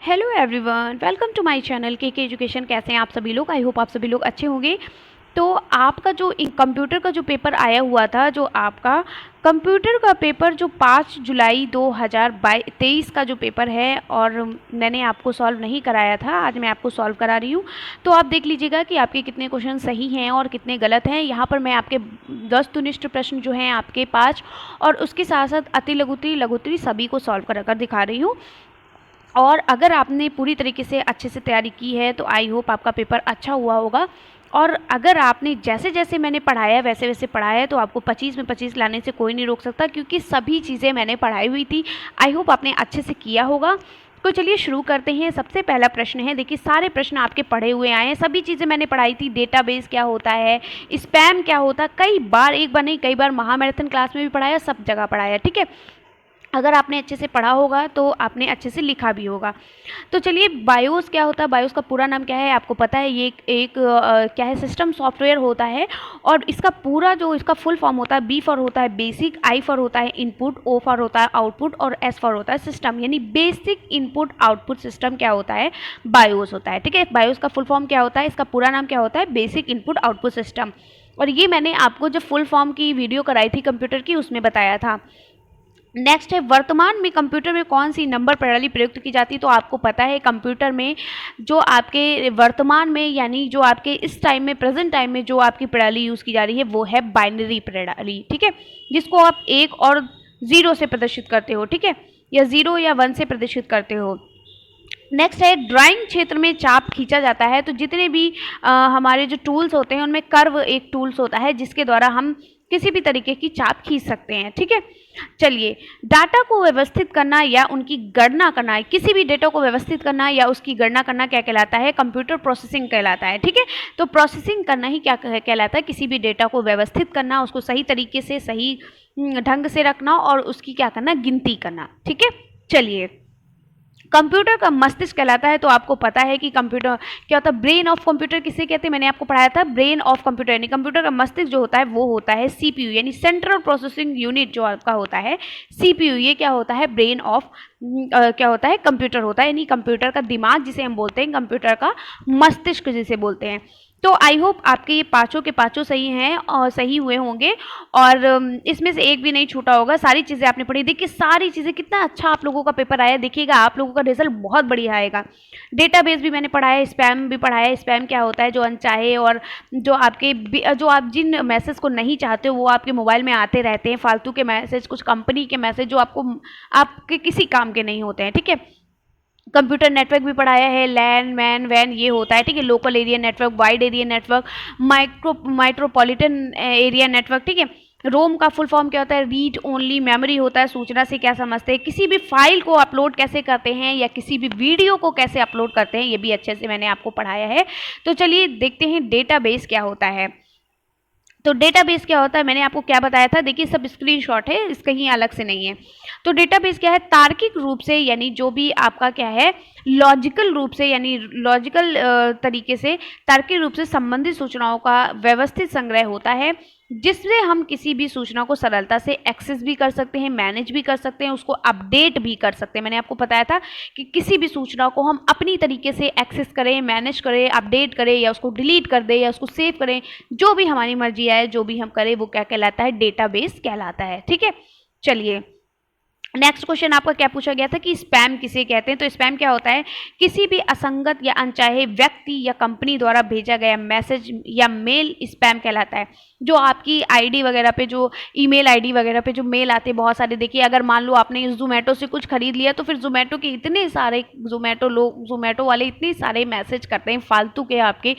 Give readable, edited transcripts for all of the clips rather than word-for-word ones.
Hello everyone, welcome to my channel K education. कैसे हैं आप सभी लोग? आई होप आप सभी लोग अच्छे होंगे। तो आपका जो कंप्यूटर का जो पेपर आया हुआ था, जो आपका कंप्यूटर का पेपर जो 5 जुलाई 2023 का जो पेपर है, और मैंने आपको सॉल्व नहीं कराया था, आज मैं आपको सॉल्व करा रही हूँ। तो आप देख लीजिएगा कि आपके कितने क्वेश्चन सही हैं और कितने गलत हैं। यहाँ पर मैं आपके 10 प्रश्न जो हैं आपके 5 और उसके साथ साथ अति लघुत्री लघुत्री सभी को सॉल्व कर कर दिखा रही हूँ। और अगर आपने पूरी तरीके से अच्छे से तैयारी की है तो आई होप आपका पेपर अच्छा हुआ होगा। और अगर आपने जैसे जैसे मैंने पढ़ाया वैसे वैसे पढ़ाया है तो आपको 25 में 25 लाने से कोई नहीं रोक सकता, क्योंकि सभी चीज़ें मैंने पढ़ाई हुई थी। आई होप आपने अच्छे से किया होगा। तो चलिए शुरू करते हैं। सबसे पहला प्रश्न है, देखिए सारे प्रश्न आपके पढ़े हुए आए हैं, सभी चीज़ें मैंने पढ़ाई थी। डेटाबेस क्या होता है, स्पैम क्या होता है, कई बार, एक बार नहीं कई बार महामैराथन क्लास में भी पढ़ाया, सब जगह पढ़ाया, ठीक है। अगर आपने अच्छे से पढ़ा होगा तो आपने अच्छे से लिखा भी होगा। तो चलिए, बायोस क्या होता है, बायोस का पूरा नाम क्या है आपको पता है? ये एक क्या है, सिस्टम सॉफ्टवेयर होता है। और इसका पूरा जो इसका फुल फॉर्म होता है, बी फॉर होता है बेसिक, आई फॉर होता है इनपुट, ओ फॉर होता है आउटपुट और एस फॉर होता है सिस्टम। यानी बेसिक इनपुट आउटपुट सिस्टम क्या होता है, बायोस होता है, ठीक है। बायोस का फुल फॉर्म क्या होता है, इसका पूरा नाम क्या होता है, बेसिक इनपुट आउटपुट सिस्टम। और ये मैंने आपको जब फुल फॉर्म की वीडियो कराई थी कंप्यूटर की, उसमें बताया था। नेक्स्ट है, वर्तमान में कंप्यूटर में कौन सी नंबर प्रणाली प्रयुक्त की जाती है? तो आपको पता है कंप्यूटर में जो आपके वर्तमान में, यानी जो आपके इस टाइम में, प्रेजेंट टाइम में जो आपकी प्रणाली यूज़ की जा रही है वो है बाइनरी प्रणाली, ठीक है, जिसको आप 1 और 0 से प्रदर्शित करते हो, ठीक है, या 0 या 1 से प्रदर्शित करते हो। नेक्स्ट है, ड्राइंग क्षेत्र में चाप खींचा जाता है। तो जितने भी हमारे जो टूल्स होते हैं उनमें कर्व एक टूल्स होता है जिसके द्वारा हम किसी भी तरीके की चाप खींच सकते हैं, ठीक है। चलिए, डाटा को व्यवस्थित करना या उनकी गणना करना, किसी भी डेटा को व्यवस्थित करना या उसकी गणना करना क्या कहलाता है? कंप्यूटर प्रोसेसिंग कहलाता है, ठीक है। तो प्रोसेसिंग करना ही क्या कहलाता है? किसी भी डेटा को व्यवस्थित करना, उसको सही तरीके से, सही ढंग से रखना और उसकी क्या करना, गिनती करना, ठीक है। चलिए, कंप्यूटर का मस्तिष्क कहलाता है। तो आपको पता है कि कंप्यूटर क्या होता है, ब्रेन ऑफ कंप्यूटर किसे कहते हैं? मैंने आपको पढ़ाया था, ब्रेन ऑफ कंप्यूटर, यानी कंप्यूटर का मस्तिष्क जो होता है वो होता है सीपीयू, यानी सेंट्रल प्रोसेसिंग यूनिट जो आपका होता है सीपीयू, ये क्या होता है, ब्रेन ऑफ क्या होता है, कंप्यूटर होता है, यानी कंप्यूटर का दिमाग जिसे हम बोलते हैं, कंप्यूटर का मस्तिष्क जिसे बोलते हैं। तो आई होप आपके ये पाँचों के पाँचों सही हैं और सही हुए होंगे, और इसमें से एक भी नहीं छूटा होगा। सारी चीज़ें आपने पढ़ी, देखिए सारी चीज़ें, कितना अच्छा आप लोगों का पेपर आया, देखिएगा आप लोगों का रिजल्ट बहुत बढ़िया आएगा। डेटाबेस भी मैंने पढ़ाया, स्पैम भी पढ़ाया। स्पैम क्या होता है? जो अनचाहे और जो आपके जो आप जिन मैसेज को नहीं चाहते हो वो आपके मोबाइल में आते रहते हैं, फालतू के मैसेज, कुछ कंपनी के मैसेज जो आपके किसी काम के नहीं होते हैं, ठीक है। कंप्यूटर नेटवर्क भी पढ़ाया है, लैन मैन वैन ये होता है, ठीक है। Local area network, wide area network, metropolitan area network, ठीक है। रोम का फुल फॉर्म क्या होता है? रीड ओनली मेमोरी होता है। सूचना से क्या समझते हैं? किसी भी फाइल को अपलोड कैसे करते हैं या किसी भी वीडियो को कैसे अपलोड करते हैं, ये भी अच्छे से मैंने आपको पढ़ाया है। तो चलिए देखते हैं डेटाबेस क्या होता है। तो डेटाबेस क्या होता है, मैंने आपको क्या बताया था, देखिए सब स्क्रीनशॉट है, इसका ही अलग से नहीं है। तो डेटाबेस क्या है? तार्किक रूप से, यानी जो भी आपका क्या है, लॉजिकल रूप से, यानी लॉजिकल तरीके से, तार्किक रूप से संबंधित सूचनाओं का व्यवस्थित संग्रह होता है, जिससे हम किसी भी सूचना को सरलता से एक्सेस भी कर सकते हैं, मैनेज भी कर सकते हैं, उसको अपडेट भी कर सकते हैं। मैंने आपको बताया था कि किसी भी सूचना को हम अपनी तरीके से एक्सेस करें, मैनेज करें, अपडेट करें, या उसको डिलीट कर दें या उसको सेव करें, जो भी हमारी मर्जी आए, जो भी हम करें वो क्या कहलाता है? डेटाबेस कहलाता है, ठीक है। चलिए, नेक्स्ट क्वेश्चन आपका क्या पूछा गया था कि स्पैम किसे कहते हैं? तो स्पैम क्या होता है? किसी भी असंगत या अनचाहे व्यक्ति या कंपनी द्वारा भेजा गया मैसेज या मेल स्पैम कहलाता है। जो आपकी आईडी वगैरह पे, जो ईमेल आईडी वगैरह पे जो मेल आते हैं बहुत सारे, देखिए अगर मान लो आपने जोमेटो से कुछ खरीद लिया तो फिर जोमेटो के इतने सारे जोमेटो वाले इतने सारे मैसेज करते हैं फालतू के आपके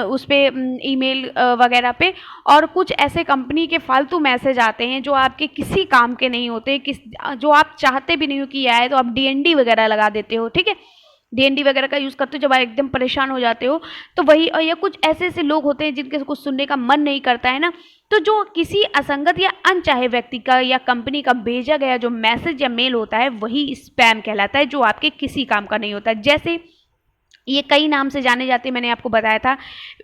उस पर ईमेल वगैरह पे, और कुछ ऐसे कंपनी के फालतू मैसेज आते हैं जो आपके किसी काम के नहीं होते, जो आप चाहते भी नहीं हो कि ये आए, तो आप डीएनडी वगैरह लगा देते हो, ठीक है। डीएनडी वगैरह का यूज़ करते हो जब आप एकदम परेशान हो जाते हो, तो वही। और या कुछ ऐसे ऐसे लोग होते हैं जिनके कुछ सुनने का मन नहीं करता है ना, तो जो किसी असंगत या अनचाहे व्यक्ति का या कंपनी का भेजा गया जो मैसेज या मेल होता है वही स्पैम कहलाता है, जो आपके किसी काम का नहीं होता। जैसे ये कई नाम से जाने जाते हैं, मैंने आपको बताया था।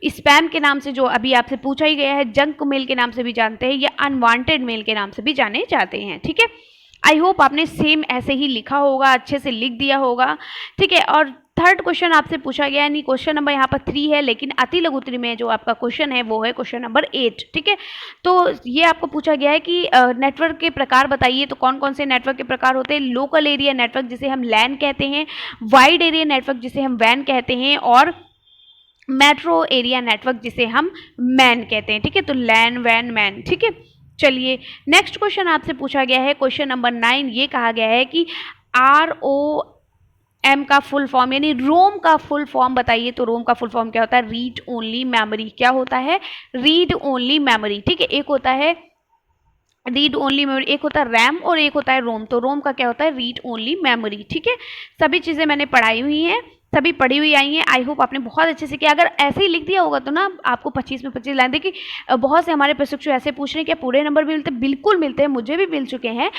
स्पैम के नाम से जो अभी आपसे पूछा ही गया है, जंक मेल के नाम से भी जानते हैं, या अनवांटेड मेल के नाम से भी जाने जाते हैं, ठीक है। आई होप आपने सेम ऐसे ही लिखा होगा, अच्छे से लिख दिया होगा, ठीक है। और थर्ड क्वेश्चन आपसे पूछा गया, यानी क्वेश्चन नंबर यहाँ पर 3 है, लेकिन अति लघु उत्तरी में जो आपका क्वेश्चन है वो है क्वेश्चन नंबर 8, ठीक है। तो ये आपको पूछा गया है कि नेटवर्क के प्रकार बताइए, तो कौन कौन से नेटवर्क के प्रकार होते हैं। लोकल एरिया नेटवर्क जिसे हम लैन कहते हैं, वाइड एरिया नेटवर्क जिसे हम वैन कहते हैं, और मेट्रो एरिया नेटवर्क जिसे हम मैन कहते हैं, ठीक है। तो लैन, वैन, मैन, ठीक है। चलिए नेक्स्ट क्वेश्चन आपसे पूछा गया है क्वेश्चन नंबर 9। ये कहा गया है कि ROM का फुल फॉर्म यानी रोम का फुल फॉर्म बताइए। तो रोम का फुल फॉर्म क्या होता है? Read only memory. क्या होता है? रीड ओनली मेमोरी, ठीक है। एक होता है रीड ओनली मेमोरी, एक होता है रैम और एक होता है रोम। तो रोम का क्या होता है? रीड ओनली मेमोरी, ठीक है। सभी चीज़ें मैंने पढ़ाई हुई हैं, सभी पढ़ी हुई आई हैं। आई होप आपने बहुत अच्छे से किया। अगर ऐसे ही लिख दिया होगा तो ना आपको 25 में 25 लाइन। देखिए बहुत से हमारे प्रशिक्षु ऐसे पूछ रहे हैं कि पूरे नंबर भी मिलते हैं। बिल्कुल मिलते हैं, मुझे भी मिल चुके हैं,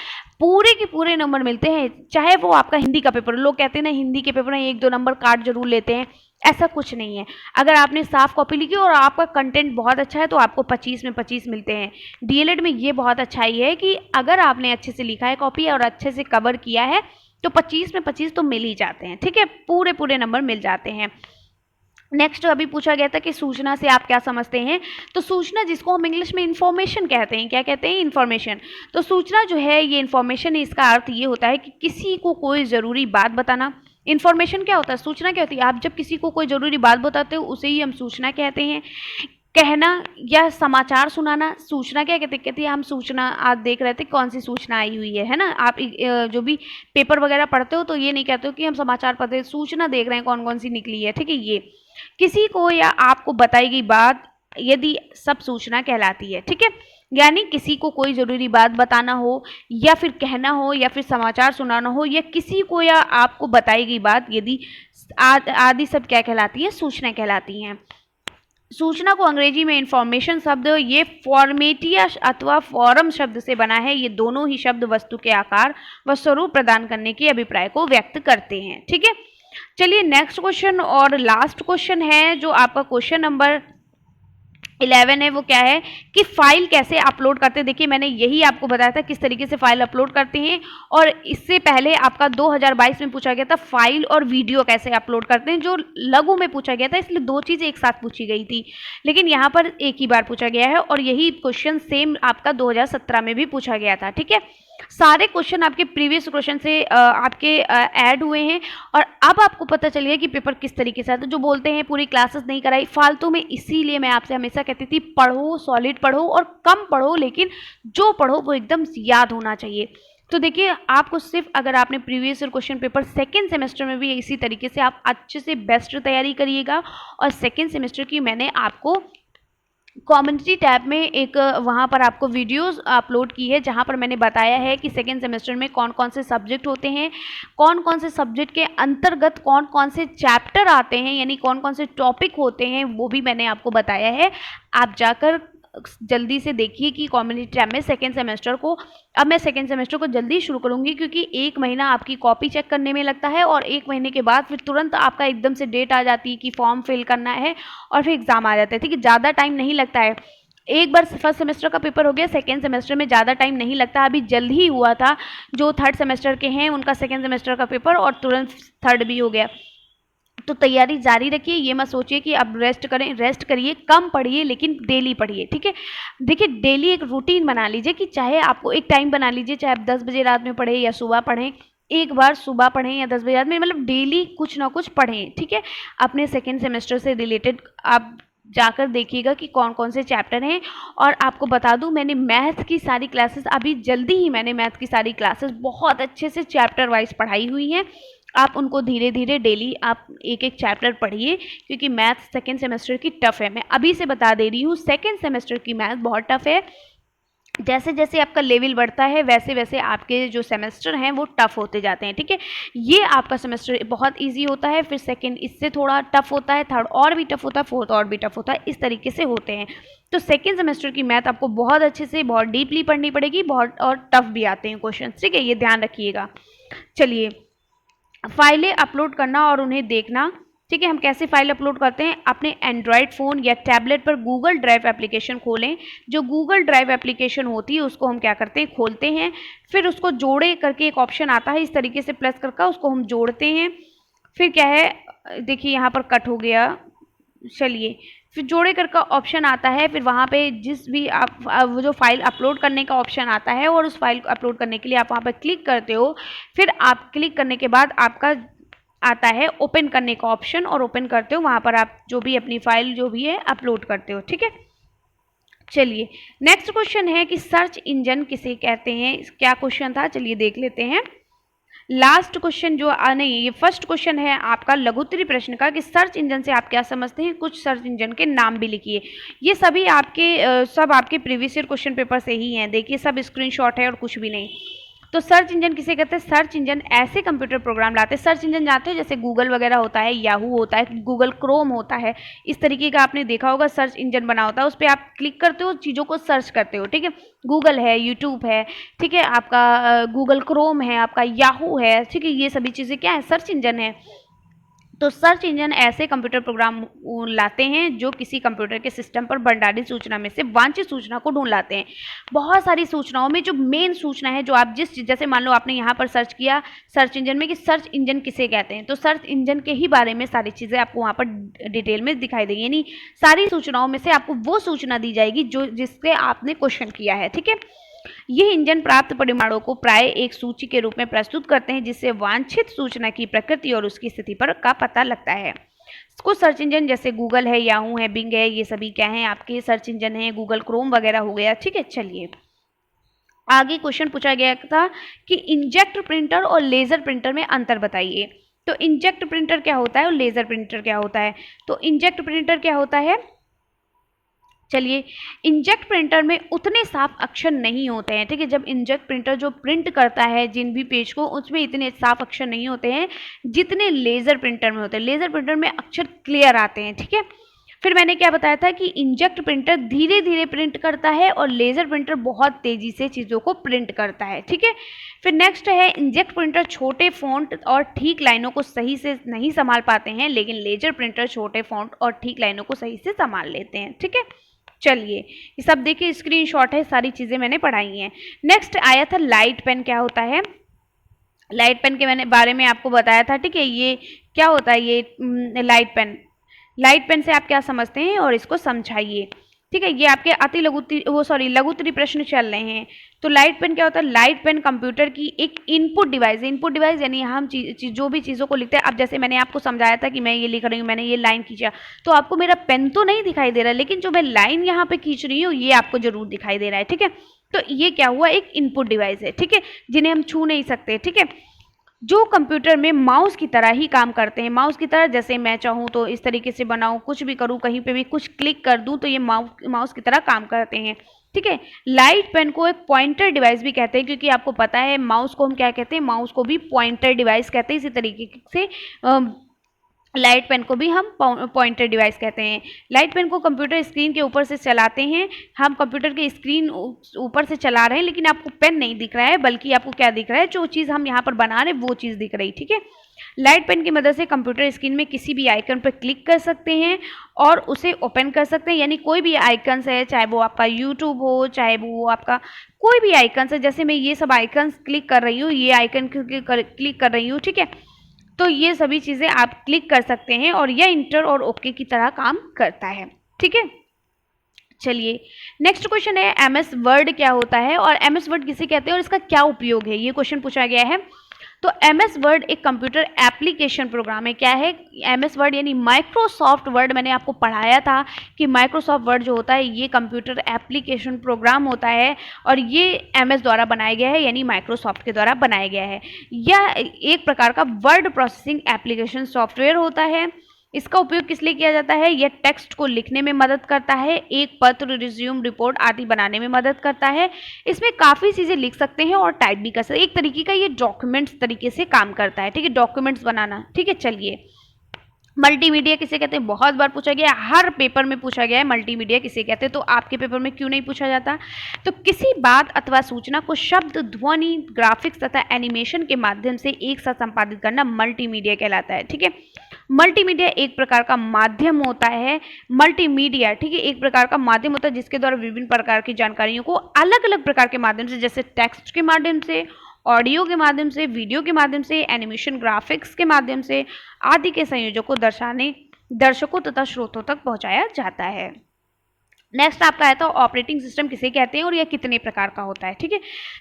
पूरे के पूरे नंबर मिलते हैं। चाहे वो आपका हिंदी का पेपर, लोग कहते हैं ना हिंदी के पेपर में 1-2 नंबर काट जरूर लेते हैं, ऐसा कुछ नहीं है। अगर आपने साफ कॉपी लिखी और आपका कंटेंट बहुत अच्छा है तो आपको 25 में 25 मिलते हैं। डीएलएड में ये बहुत अच्छाई है कि अगर आपने अच्छे से लिखा है कॉपी और अच्छे से कवर किया है तो 25 में 25 तो मिल ही जाते हैं, ठीक है। पूरे पूरे नंबर मिल जाते हैं। नेक्स्ट अभी पूछा गया था कि सूचना से आप क्या समझते हैं। तो सूचना जिसको हम इंग्लिश में इंफॉर्मेशन कहते हैं, क्या कहते हैं? इंफॉर्मेशन। तो सूचना जो है ये इंफॉर्मेशन है, इसका अर्थ ये होता है कि किसी को कोई ज़रूरी बात बताना। इन्फॉर्मेशन क्या होता है? सूचना क्या होती है? आप जब किसी को कोई ज़रूरी बात बताते हो उसे ही हम सूचना कहते हैं। कहना या समाचार सुनाना, सूचना क्या कहते हैं? कहते हैं हम सूचना आज देख रहे थे कौन सी सूचना आई हुई है ना। आप जो भी पेपर वगैरह पढ़ते हो तो ये नहीं कहते हो कि हम समाचार पढ़ते हैं, सूचना देख रहे हैं कौन कौन सी निकली है, ठीक है। ये किसी को या आपको बताई गई बात यदि सब सूचना कहलाती है, ठीक है। यानी किसी को कोई ज़रूरी बात बताना हो या फिर कहना हो या फिर समाचार सुनाना हो या किसी को या आपको बताई गई बात यदि आदि सब क्या कहलाती है? सूचना कहलाती हैं। सूचना को अंग्रेजी में इंफॉर्मेशन शब्द ये फॉर्मेटिया अथवा फॉरम शब्द से बना है। ये दोनों ही शब्द वस्तु के आकार व स्वरूप प्रदान करने के अभिप्राय को व्यक्त करते हैं, ठीक है। चलिए नेक्स्ट क्वेश्चन और लास्ट क्वेश्चन है जो आपका क्वेश्चन नंबर 11 है। वो क्या है कि फाइल कैसे अपलोड करते हैं। देखिए मैंने यही आपको बताया था किस तरीके से फाइल अपलोड करते हैं, और इससे पहले आपका 2022 में पूछा गया था फाइल और वीडियो कैसे अपलोड करते हैं, जो लघु में पूछा गया था, इसलिए दो चीज़ें एक साथ पूछी गई थी, लेकिन यहाँ पर एक ही बार पूछा गया है। और यही क्वेश्चन सेम आपका 2017 में भी पूछा गया था, ठीक है। सारे क्वेश्चन आपके प्रीवियस क्वेश्चन से आपके ऐड हुए हैं, और अब आपको पता चल गया कि पेपर किस तरीके से आता है। जो बोलते हैं पूरी क्लासेस नहीं कराई फालतू में, इसीलिए मैं आपसे हमेशा कहती थी पढ़ो, सॉलिड पढ़ो और कम पढ़ो, लेकिन जो पढ़ो वो एकदम याद होना चाहिए। तो देखिए आपको सिर्फ अगर आपने previous year question paper second semester में भी इसी तरीके से आप अच्छे से बेस्ट तैयारी करिएगा। और सेकेंड सेमेस्टर की मैंने आपको कम्युनिटी टैब में एक वहाँ पर आपको वीडियोस अपलोड की है, जहाँ पर मैंने बताया है कि सेकेंड सेमेस्टर में कौन कौन से सब्जेक्ट होते हैं, कौन कौन से सब्जेक्ट के अंतर्गत कौन कौन से चैप्टर आते हैं, यानी कौन कौन से टॉपिक होते हैं, वो भी मैंने आपको बताया है। आप जाकर जल्दी से देखिए कि कम्युनिटी टैब में सेकेंड सेमेस्टर को, अब मैं सेकेंड सेमेस्टर को जल्दी शुरू करूँगी क्योंकि 1 महीना आपकी कॉपी चेक करने में लगता है, और 1 महीने के बाद फिर तुरंत आपका एकदम से डेट आ जाती है कि फॉर्म फिल करना है और फिर एग्ज़ाम आ जाता है, ठीक है। ज़्यादा टाइम नहीं लगता है। एक बार फर्स्ट सेमेस्टर का पेपर हो गया, सेकेंड सेमेस्टर में ज़्यादा टाइम नहीं लगता। अभी जल्द ही हुआ था, जो थर्ड सेमेस्टर के हैं उनका सेकेंड सेमेस्टर का पेपर और तुरंत थर्ड भी हो गया। तो तैयारी जारी रखिए, ये मत सोचिए कि अब रेस्ट करें, रेस्ट करिए, कम पढ़िए लेकिन डेली पढ़िए, ठीक है। देखिए डेली एक रूटीन बना लीजिए कि चाहे आपको एक टाइम बना लीजिए, चाहे आप 10 बजे रात में पढ़ें या सुबह पढ़ें, एक बार सुबह पढ़ें या 10 बजे रात में, मतलब डेली कुछ ना कुछ पढ़ें, ठीक है। अपने सेकेंड सेमेस्टर से रिलेटेड आप जाकर देखिएगा कि कौन कौन से चैप्टर हैं। और आपको बता दूं मैंने मैथ की सारी क्लासेस अभी जल्दी ही मैंने मैथ की सारी क्लासेस बहुत अच्छे से चैप्टर वाइज पढ़ाई हुई हैं। आप उनको धीरे धीरे डेली आप एक एक चैप्टर पढ़िए, क्योंकि मैथ सेकेंड सेमेस्टर की टफ़ है। मैं अभी से बता दे रही हूँ सेकेंड सेमेस्टर की मैथ बहुत टफ़ है। जैसे जैसे आपका लेवल बढ़ता है वैसे वैसे आपके जो सेमेस्टर हैं वो टफ़ होते जाते हैं, ठीक है। ये आपका सेमेस्टर बहुत इजी होता है, फिर सेकंड इससे थोड़ा टफ़ होता है, थर्ड और भी टफ़ होता है, फोर्थ और भी टफ़ होता है, इस तरीके से होते हैं। तो सेकंड सेमेस्टर की मैथ आपको बहुत अच्छे से बहुत डीपली पढ़नी पड़ेगी, बहुत और टफ़ भी आते हैं क्वेश्चन, ठीक है, ये ध्यान रखिएगा। चलिए फाइलें अपलोड करना और उन्हें देखना, ठीक है। हम कैसे फाइल अपलोड करते हैं, अपने एंड्रॉयड फ़ोन या टैबलेट पर गूगल ड्राइव एप्लीकेशन खोलें। जो गूगल ड्राइव एप्लीकेशन होती है उसको हम क्या करते हैं, खोलते हैं, फिर उसको जोड़े करके एक ऑप्शन आता है, इस तरीके से प्लस करके उसको हम जोड़ते हैं। फिर क्या है, देखिए यहाँ पर कट हो गया, चलिए फिर जोड़े कर का ऑप्शन आता है, फिर वहाँ पे जिस भी आप वो जो फाइल अपलोड करने का ऑप्शन आता है और उस फाइल को अपलोड करने के लिए आप वहाँ पर क्लिक करते हो। फिर आप क्लिक करने के बाद आपका आता है ओपन करने का ऑप्शन, और ओपन करते हो, वहाँ पर आप जो भी अपनी फाइल जो भी है अपलोड करते हो। ठीक है, चलिए नेक्स्ट क्वेश्चन है कि सर्च इंजन किसे कहते हैं। क्या क्वेश्चन था, चलिए देख लेते हैं। लास्ट क्वेश्चन जो नहीं, ये फर्स्ट क्वेश्चन है आपका लघुत्तरी प्रश्न का कि सर्च इंजन से आप क्या समझते हैं, कुछ सर्च इंजन के नाम भी लिखिए। ये सभी आपके सब आपके प्रीवियस ईयर क्वेश्चन पेपर से ही हैं, देखिए सब स्क्रीनशॉट है और कुछ भी नहीं। तो सर्च इंजन किसे कहते हैं, सर्च इंजन ऐसे कंप्यूटर प्रोग्राम लाते हैं, सर्च इंजन जानते हो जैसे गूगल वगैरह होता है, याहू होता है, गूगल क्रोम होता है, इस तरीके का आपने देखा होगा सर्च इंजन बना होता है। उस पर आप क्लिक करते हो, चीज़ों को सर्च करते हो। ठीक है, गूगल है, यूट्यूब है, ठीक है, आपका गूगल क्रोम है, आपका याहू है, ठीक है, ये सभी चीज़ें क्या है, सर्च इंजन है। तो सर्च इंजन ऐसे कंप्यूटर प्रोग्राम लाते हैं जो किसी कंप्यूटर के सिस्टम पर भंडारित सूचना में से वांछित सूचना को ढूंढ लाते हैं। बहुत सारी सूचनाओं में जो मेन सूचना है, जो आप जैसे मान लो आपने यहाँ पर सर्च किया सर्च इंजन में कि सर्च इंजन किसे कहते हैं, तो सर्च इंजन के ही बारे में सारी चीज़ें आपको वहाँ पर डिटेल में दिखाई देंगी। यानी सारी सूचनाओं में से आपको वो सूचना दी जाएगी जो जिससे आपने क्वेश्चन किया है। ठीक है, ये इंजन प्राप्त परिणामों को प्राय एक सूची के रूप में प्रस्तुत करते हैं जिससे वांछित सूचना की प्रकृति और उसकी स्थिति पर का पता लगता है। कुछ सर्च इंजन जैसे गूगल है, याहू है, बिंग है, ये सभी क्या हैं, आपके सर्च इंजन है, गूगल क्रोम वगैरह हो गया। ठीक है, चलिए आगे क्वेश्चन पूछा गया था कि इंजेक्ट प्रिंटर और लेजर प्रिंटर में अंतर बताइए। तो इंजेक्ट प्रिंटर क्या होता है और लेजर प्रिंटर क्या होता है। तो इंजेक्ट प्रिंटर क्या होता है, चलिए इंजेक्ट प्रिंटर में उतने साफ अक्षर नहीं होते हैं। ठीक है, जब इंजेक्ट प्रिंटर जो प्रिंट करता है जिन भी पेज को, उसमें इतने साफ अक्षर नहीं होते हैं जितने लेज़र प्रिंटर में होते हैं। लेज़र प्रिंटर में अक्षर क्लियर आते हैं। ठीक है, फिर मैंने क्या बताया था कि इंजेक्ट प्रिंटर धीरे धीरे प्रिंट करता है और लेज़र प्रिंटर बहुत तेज़ी से चीज़ों को प्रिंट करता है। ठीक है, फिर नेक्स्ट है इंजेक्ट प्रिंटर छोटे फॉन्ट और ठीक लाइनों को सही से नहीं संभाल पाते हैं, लेकिन लेजर प्रिंटर छोटे फॉन्ट और ठीक लाइनों को सही से संभाल लेते हैं। ठीक है, चलिए ये सब देखिए स्क्रीनशॉट है, सारी चीज़ें मैंने पढ़ाई हैं। नेक्स्ट आया था लाइट पेन क्या होता है। लाइट पेन के मैंने बारे में आपको बताया था। ठीक है, ये क्या होता है, ये लाइट पेन, लाइट पेन से आप क्या समझते हैं और इसको समझाइए। ठीक है, ये आपके अति लघुत्तरी प्रश्न चल रहे हैं। तो लाइट पेन क्या होता है, लाइट पेन कंप्यूटर की एक इनपुट डिवाइस है। इनपुट डिवाइस यानी हम जो भी चीज़ों को लिखते हैं, अब जैसे मैंने आपको समझाया था कि मैं ये लिख रही हूँ, मैंने ये लाइन खींचा, तो आपको मेरा पेन तो नहीं दिखाई दे रहा, लेकिन जो मैं लाइन यहाँ पे खींच रही हूँ ये आपको जरूर दिखाई दे रहा है। ठीक है, तो ये क्या हुआ, एक इनपुट डिवाइस है। ठीक है, जिन्हें हम छू नहीं सकते। ठीक है, जो कंप्यूटर में माउस की तरह ही काम करते हैं। माउस की तरह, जैसे मैं चाहूँ तो इस तरीके से बनाऊँ, कुछ भी करूँ, कहीं पे भी कुछ क्लिक कर दूँ तो ये माउस की तरह काम करते हैं। ठीक है, लाइट पेन को एक पॉइंटर डिवाइस भी कहते हैं, क्योंकि आपको पता है माउस को हम क्या कहते हैं, माउस को भी पॉइंटर डिवाइस कहते हैं। इसी तरीके से लाइट पेन को भी हम पॉइंटर डिवाइस कहते हैं। लाइट पेन को कंप्यूटर स्क्रीन के ऊपर से चलाते हैं। हम कंप्यूटर के स्क्रीन ऊपर से चला रहे हैं, लेकिन आपको पेन नहीं दिख रहा है, बल्कि आपको क्या दिख रहा है, जो चीज़ हम यहाँ पर बना रहे हैं वो चीज़ दिख रही। ठीक है, लाइट पेन की मदद से कंप्यूटर स्क्रीन में किसी भी आइकन पर क्लिक कर सकते हैं और उसे ओपन कर सकते हैं। यानी कोई भी आइकन्स है, चाहे वो आपका यूट्यूब हो, चाहे वो आपका कोई भी आइकन्स है, जैसे मैं ये सब आइकन्स क्लिक कर रही हूँ, ये आइकन क्लिक कर रही हूँ। ठीक है, तो ये सभी चीज़ें आप क्लिक कर सकते हैं और यह इंटर और ओके की तरह काम करता है। ठीक है, चलिए नेक्स्ट क्वेश्चन है MS वर्ड क्या होता है और MS वर्ड किसे कहते हैं और इसका क्या उपयोग है, ये क्वेश्चन पूछा गया है। तो MS वर्ड एक कंप्यूटर एप्लीकेशन प्रोग्राम है। क्या है MS वर्ड, यानी माइक्रोसॉफ्ट वर्ड। मैंने आपको पढ़ाया था कि माइक्रोसॉफ्ट वर्ड जो होता है ये कंप्यूटर एप्लीकेशन प्रोग्राम होता है और ये MS द्वारा बनाया गया है, यानी माइक्रोसॉफ्ट के द्वारा बनाया गया है। यह एक प्रकार का वर्ड प्रोसेसिंग एप्लीकेशन सॉफ्टवेयर होता है। इसका उपयोग किस लिए किया जाता है, यह टेक्स्ट को लिखने में मदद करता है, एक पत्र, रिज्यूम, रिपोर्ट आदि बनाने में मदद करता है। इसमें काफ़ी चीज़ें लिख सकते हैं और टाइप भी कर सकते हैं। एक तरीके का ये डॉक्यूमेंट्स तरीके से काम करता है। ठीक है, डॉक्यूमेंट्स बनाना। ठीक है, चलिए मल्टीमीडिया किसे कहते हैं, बहुत बार पूछा गया, हर पेपर में पूछा गया है मल्टीमीडिया किसे कहते हैं, तो आपके पेपर में क्यों नहीं पूछा जाता। तो किसी बात अथवा सूचना को शब्द, ध्वनि, ग्राफिक्स तथा एनिमेशन के माध्यम से एक साथ संपादित करना मल्टीमीडिया कहलाता है। ठीक है, मल्टीमीडिया एक प्रकार का माध्यम होता है, मल्टीमीडिया, ठीक है, एक प्रकार का माध्यम होता है जिसके द्वारा विभिन्न प्रकार की जानकारियों को अलग अलग प्रकार के माध्यम से, जैसे टेक्स्ट के माध्यम से, ऑडियो के माध्यम से, वीडियो के माध्यम से, एनिमेशन ग्राफिक्स के माध्यम से आदि के संयोजों को दर्शाने दर्शकों तथा श्रोतों तक पहुंचाया जाता है। नेक्स्ट आपका है तो ऑपरेटिंग सिस्टम किसे कहते हैं और यह कितने प्रकार का होता है, ठीक है।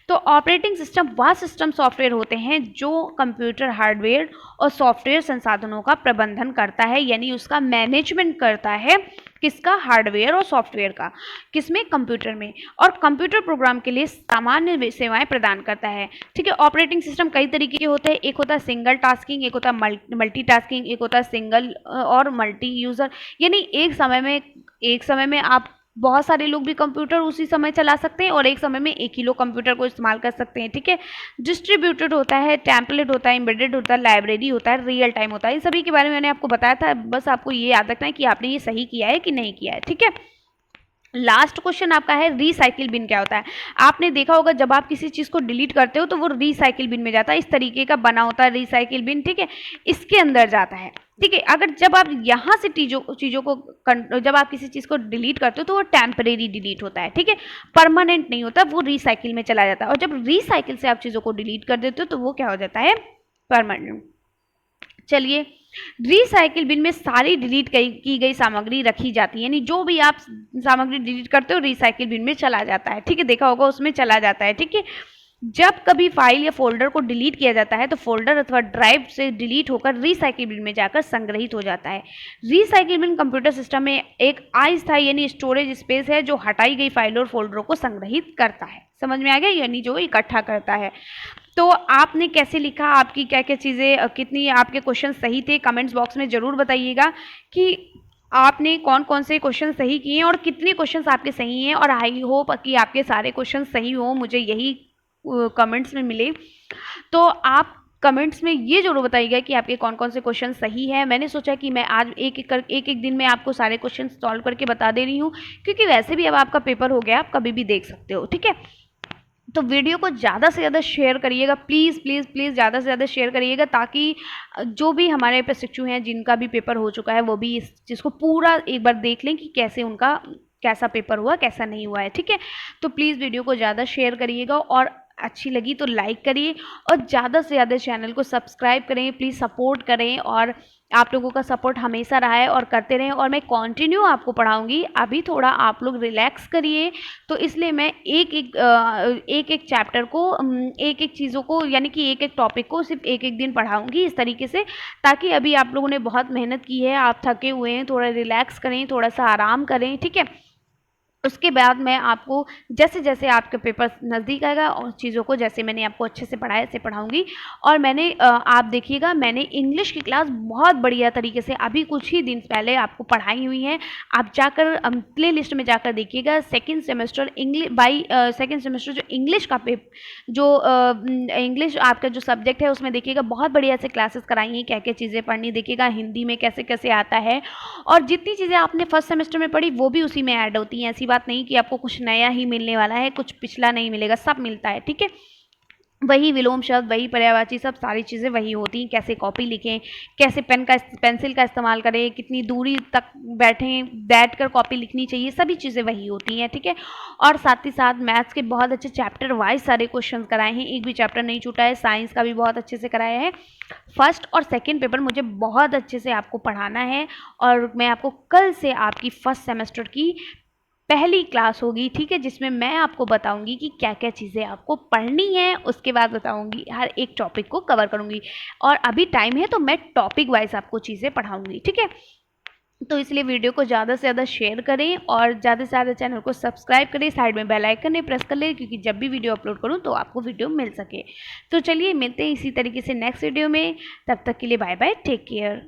तो ऑपरेटिंग सिस्टम वह सिस्टम सॉफ्टवेयर होते हैं जो कंप्यूटर हार्डवेयर और सॉफ्टवेयर संसाधनों का प्रबंधन करता है, यानी उसका मैनेजमेंट करता है, किसका, हार्डवेयर और सॉफ्टवेयर का, किसमें, कंप्यूटर में, और कंप्यूटर प्रोग्राम के लिए सामान्य सेवाएं प्रदान करता है, ठीक है। ऑपरेटिंग सिस्टम कई तरीके के होते हैं, एक होता है सिंगल टास्किंग, एक होता है मल्टीटास्किंग, एक होता है सिंगल और मल्टी यूजर, यानी एक समय में आप बहुत सारे लोग भी कंप्यूटर उसी समय चला सकते हैं और एक समय में एक ही लोग कंप्यूटर को इस्तेमाल कर सकते हैं, ठीक है। डिस्ट्रीब्यूटेड होता है, टेम्पलेट होता है, एम्बेडेड होता है, लाइब्रेरी होता है, रियल टाइम होता है। इन सभी के बारे में मैंने आपको बताया था, बस आपको ये याद रखना है कि आपने ये सही किया है कि नहीं किया है, ठीक है। लास्ट क्वेश्चन आपका है रिसाइकिल बिन क्या होता है। आपने देखा होगा जब आप किसी चीज़ को डिलीट करते हो तो वो रिसाइकिल बिन में जाता है, इस तरीके का बना होता है रिसाइकिल बिन, ठीक है, इसके अंदर जाता है, ठीक है। अगर जब आप यहाँ से चीज़ों को जब आप किसी चीज़ को डिलीट करते हो तो वो टेम्परेरी डिलीट होता है, ठीक है, परमानेंट नहीं होता, वो रिसाइकिल में चला जाता है। और जब रिसाइकिल से आप चीज़ों को डिलीट कर देते हो तो वो क्या हो जाता है, परमानेंट। चलिए, रिसाइकिल बिन में सारी डिलीट की गई सामग्री रखी जाती है, यानी जो भी आप सामग्री डिलीट करते हो रिसाइकिल बिन में चला जाता है, ठीक है, देखा होगा उसमें चला जाता है, ठीक है। जब कभी फाइल या फोल्डर को डिलीट किया जाता है तो फोल्डर अथवा ड्राइव से डिलीट होकर रिसाइकिल बिन में जाकर संग्रहित हो जाता है। रिसाइकिल बिन कंप्यूटर सिस्टम में एक अस्थायी यानी स्टोरेज स्पेस है जो हटाई गई फाइलों और फोल्डरों को संग्रहित करता है। समझ में आ गया, यानी जो इकट्ठा करता है। तो आपने कैसे लिखा, आपकी क्या क्या चीज़ें, कितनी आपके क्वेश्चन सही थे, कमेंट्स बॉक्स में ज़रूर बताइएगा कि आपने कौन कौन से क्वेश्चन सही किए हैं और कितने क्वेश्चंस आपके सही हैं, और आई होप कि आपके सारे क्वेश्चन सही हो, मुझे यही कमेंट्स में मिले। तो आप कमेंट्स में ये जरूर बताइएगा कि आपके कौन कौन से क्वेश्चन सही है। मैंने सोचा कि मैं आज एक एक दिन में आपको सारे क्वेश्चन सॉल्व करके बता दे रही हूँ, क्योंकि वैसे भी अब आपका पेपर हो गया, आप कभी भी देख सकते हो, ठीक है। तो वीडियो को ज़्यादा से ज़्यादा शेयर करिएगा, प्लीज़ प्लीज़ प्लीज़ ज़्यादा से ज़्यादा शेयर करिएगा, ताकि जो भी हमारे प्रशिक्षु हैं जिनका भी पेपर हो चुका है वो भी इस चीज़ को पूरा एक बार देख लें कि कैसे उनका कैसा पेपर हुआ, कैसा नहीं हुआ है, ठीक है। तो प्लीज़ वीडियो को ज़्यादा शेयर करिएगा, और अच्छी लगी तो लाइक करिए, और ज़्यादा से ज़्यादा चैनल को सब्सक्राइब करें, प्लीज़ सपोर्ट करें। और आप लोगों का सपोर्ट हमेशा रहा है और करते रहें, और मैं कंटिन्यू आपको पढ़ाऊंगी। अभी थोड़ा आप लोग रिलैक्स करिए, तो इसलिए मैं एक एक चैप्टर को, एक एक चीज़ों को, यानी कि एक एक टॉपिक को सिर्फ एक एक दिन पढ़ाऊंगी इस तरीके से, ताकि अभी आप लोगों ने बहुत मेहनत की है, आप थके हुए हैं, थोड़ा रिलैक्स करें, थोड़ा सा आराम करें, ठीक है। उसके बाद मैं आपको जैसे जैसे आपके पेपर नज़दीक आएगा और चीज़ों को जैसे मैंने आपको अच्छे से पढ़ाया ऐसे पढ़ाऊंगी। और मैंने आप देखिएगा, मैंने इंग्लिश की क्लास बहुत बढ़िया तरीके से अभी कुछ ही दिन पहले आपको पढ़ाई हुई है। आप जाकर प्ले लिस्ट में जाकर देखिएगा, सेकेंड सेमेस्टर सेकेंड सेमेस्टर जो इंग्लिश का इंग्लिश आपका जो सब्जेक्ट है उसमें देखिएगा, बहुत बढ़िया से क्लासेस कराई हैं, क्या क्या चीज़ें पढ़नी, देखिएगा हिंदी में कैसे कैसे आता है, और जितनी चीज़ें आपने फर्स्ट सेमेस्टर में पढ़ी वो भी उसी में ऐड होती हैं। ऐसी बात नहीं कि आपको कुछ नया ही मिलने वाला है, कुछ पिछला नहीं मिलेगा, सब मिलता है, ठीक है। वही विलोम शब्द, वही पर्यायवाची, सब सारी चीज़ें वही होती हैं। कैसे कॉपी लिखें, कैसे पेंसिल का इस्तेमाल करें, कितनी दूरी तक बैठकर कॉपी लिखनी चाहिए, सभी चीज़ें वही होती हैं, ठीक है। और साथ ही साथ मैथ्स के बहुत अच्छे चैप्टर वाइज सारे क्वेश्चन कराए हैं, एक भी चैप्टर नहीं छूटा है। साइंस का भी बहुत अच्छे से कराया है। फर्स्ट और सेकेंड पेपर मुझे बहुत अच्छे से आपको पढ़ाना है, और मैं आपको कल से आपकी फर्स्ट सेमेस्टर की पहली क्लास होगी, ठीक है, जिसमें मैं आपको बताऊंगी कि क्या क्या चीज़ें आपको पढ़नी है। उसके बाद बताऊंगी, हर एक टॉपिक को कवर करूंगी, और अभी टाइम है तो मैं टॉपिक वाइज आपको चीज़ें पढ़ाऊंगी, ठीक है। तो इसलिए वीडियो को ज़्यादा से ज़्यादा शेयर करें, और ज़्यादा से ज़्यादा चैनल को सब्सक्राइब करें, साइड में बेल आइकन प्रेस कर लें, क्योंकि जब भी वीडियो अपलोड करूं तो आपको वीडियो मिल सके। तो चलिए मिलते हैं इसी तरीके से नेक्स्ट वीडियो में, तब तक के लिए बाय बाय, टेक केयर।